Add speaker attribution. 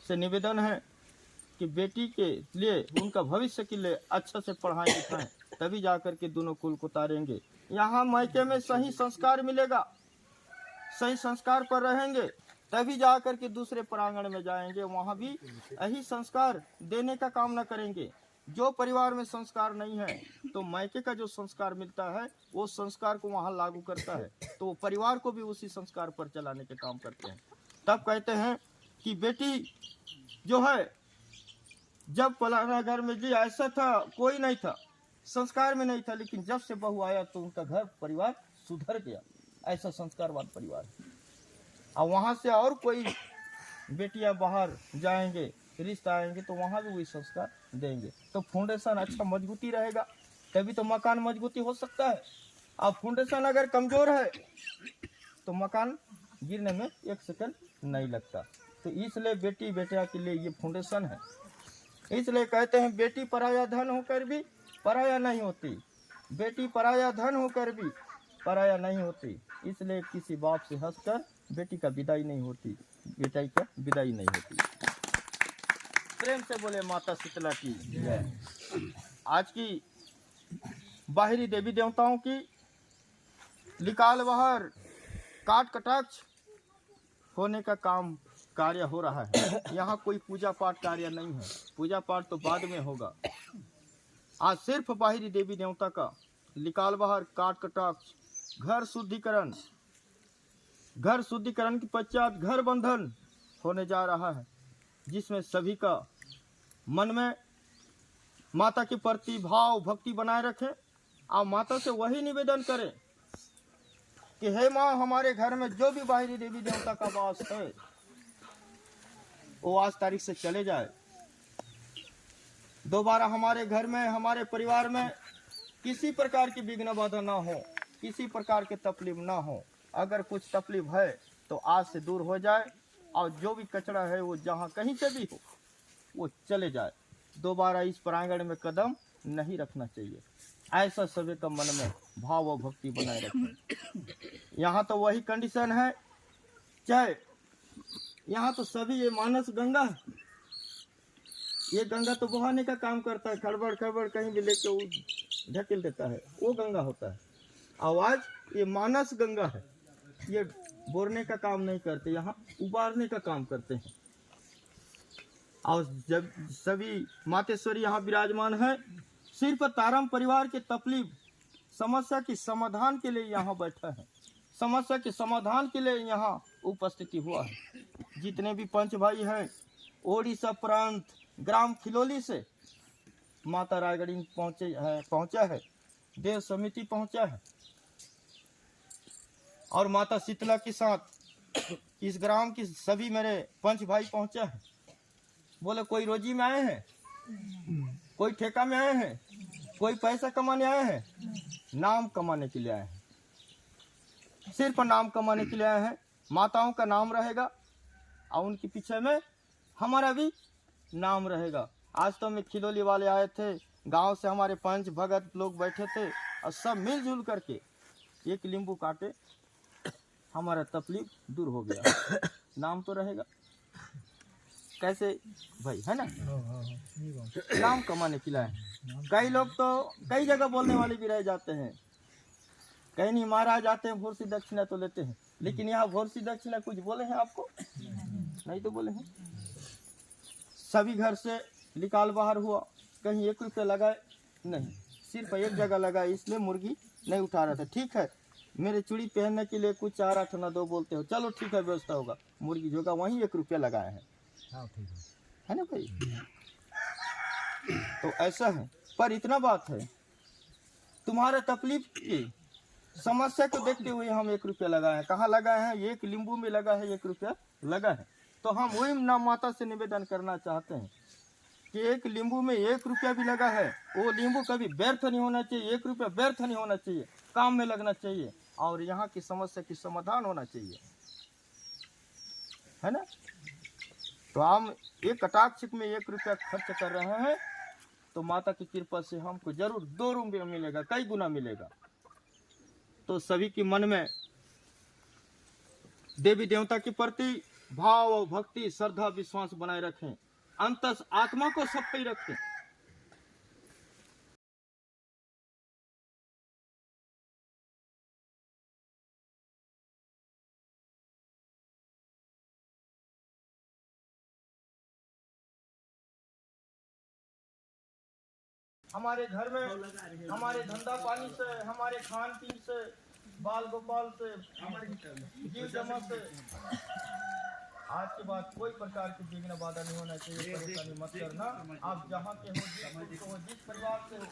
Speaker 1: से निवेदन है कि बेटी के लिए, उनका भविष्य के लिए अच्छा से पढ़ाएं लिखाएं, तभी जाकर के दोनों कुल को तारेंगे। यहाँ मायके में सही संस्कार मिलेगा, सही संस्कार पर रहेंगे, तभी जाकर के दूसरे प्रांगण में जाएंगे, वहाँ भी यही संस्कार देने का काम न करेंगे। जो परिवार में संस्कार नहीं है तो मायके का जो संस्कार मिलता है वो संस्कार को वहाँ लागू करता है, तो वो परिवार को भी उसी संस्कार पर चलाने के काम करते हैं। तब कहते हैं कि बेटी जो है, जब फलाना घर में जी ऐसा था, कोई नहीं था, संस्कार में नहीं था, लेकिन जब से बहू आया तो उनका घर परिवार सुधर गया। ऐसा संस्कारवान परिवार है। और वहाँ से और कोई बेटियां बाहर जाएंगे, रिश्ता आएंगे, तो वहाँ भी वही संस्कार देंगे। तो फाउंडेशन अच्छा मजबूती रहेगा, तभी तो मकान मजबूती हो सकता है। अब फाउंडेशन अगर कमजोर है तो मकान गिरने में एक सेकंड नहीं लगता। तो इसलिए बेटी बेटिया के लिए ये फाउंडेशन है। इसलिए कहते हैं बेटी पराया धन होकर भी पराया नहीं होती, बेटी पराया धन होकर भी पराया नहीं होती। इसलिए किसी बाप से हंसकर बेटी का विदाई नहीं होती, बेटी का विदाई नहीं होती। प्रेम से बोले माता शीतला की जय। आज की बाहरी देवी देवताओं की लिकाल बहार काट कटाक्ष होने का काम कार्य हो रहा है। यहाँ कोई पूजा पाठ कार्य नहीं है, पूजा पाठ तो बाद में होगा। आज सिर्फ बाहरी देवी देवता का लिकाल बहार काट कटाक्ष, घर शुद्धिकरण के पश्चात घर बंधन होने जा रहा है, जिसमें सभी का मन में माता के प्रति भाव भक्ति बनाए रखें और माता से वही निवेदन करें कि हे माँ, हमारे घर में जो भी बाहरी देवी देवता का वास है वो आज तारीख से चले जाए। दोबारा हमारे घर में, हमारे परिवार में किसी प्रकार की विघ्न बाधा ना हो, किसी प्रकार के तकलीफ ना हो। अगर कुछ तकलीफ है तो आज से दूर हो जाए, और जो भी कचरा है वो जहाँ कहीं से भी हो वो चले जाए। दोबारा इस प्रांगण में कदम नहीं रखना चाहिए। ऐसा सभी का मन में भाव और भक्ति बनाए रखें। यहाँ तो वही कंडीशन है, चाहे यहाँ तो सभी, ये मानस गंगा है, ये गंगा तो बहाने का काम करता है, खड़बड़ खड़बड़ कहीं भी लेके वो ढकेल देता है, वो गंगा होता है। आवाज ये मानस गंगा है, ये बोरने का काम नहीं करते, यहाँ उबारने का काम करते हैं। और जब सभी मातेश्वरी यहाँ विराजमान है, सिर्फ तारम परिवार के तकलीफ समस्या के समाधान के लिए यहाँ बैठा है, समस्या के समाधान के लिए यहाँ उपस्थिति हुआ है। जितने भी पंच भाई हैं, ओडिशा प्रांत ग्राम खिलोली से माता रायगढ़ी पहुंचा है, देव समिति पहुंचा है, और माता शीतला के साथ इस ग्राम की सभी मेरे पंच भाई पहुंचा है। बोले कोई रोजी में आए हैं, कोई ठेका में आए हैं, कोई पैसा कमाने आए हैं, नाम कमाने के लिए आए हैं, सिर्फ नाम कमाने के लिए आए हैं। माताओं का नाम रहेगा और उनके पीछे में हमारा भी नाम रहेगा। आज तो मैं खिलोली वाले आए थे, गांव से हमारे पंच भगत लोग बैठे थे, और सब मिलजुल करके एक नींबू काटे, हमारा तकलीफ दूर हो गया। नाम तो रहेगा, कैसे भाई, है ना? नाम कमाने के लिए आए। कई लोग तो कई जगह बोलने वाले भी रह जाते हैं, कहीं नहीं महाराज आते हैं भोरसी दक्षिणा तो लेते हैं, लेकिन यहाँ भोरसी दक्षिणा कुछ बोले हैं आपको? नहीं तो बोले हैं। सभी घर से निकाल बाहर हुआ, कहीं 1 रुपया लगाए नहीं, सिर्फ एक जगह लगाए, इसलिए मुर्गी नहीं उठा रहा था। ठीक है, मेरे चूड़ी पहनने के लिए कुछ 4 8 ना 2 बोलते हो, चलो ठीक है, व्यवस्था होगा, मुर्गी जो होगा वहीं 1 रुपया लगाए हैं, है ना भाई? तो ऐसा है। पर इतना बात है, तुम्हारे तकलीफ की समस्या को देखते हुए हम 1 रुपया लगाए हैं। कहाँ लगाए हैं? एक नींबू में लगा है, 1 रुपया लगा है। तो हम वही ना माता से निवेदन करना चाहते हैं कि एक नींबू में 1 रुपया भी लगा है, वो नींबू कभी व्यर्थ नहीं होना चाहिए, 1 रुपया व्यर्थ नहीं होना चाहिए, काम में लगना चाहिए, और यहाँ की समस्या की समाधान होना चाहिए, है ना? तो हम एक कटाक्ष में 1 रुपया खर्च कर रहे हैं, तो माता की कृपा से हमको जरूर 2 रुपया मिलेगा, कई गुना मिलेगा। तो सभी के मन में देवी देवता के प्रति भाव और भक्ति, श्रद्धा, विश्वास बनाए रखें, अंतस आत्मा को सफाई रखें। हमारे घर में, हमारे धंधा पानी से, हमारे खान पीन से, बाल गोपाल से, जीव जमा से आज के बाद कोई प्रकार की विघ्न बाधा नहीं होना चाहिए। परेशानी मत करना। आप जहाँ के हो, जिस परिवार से हो,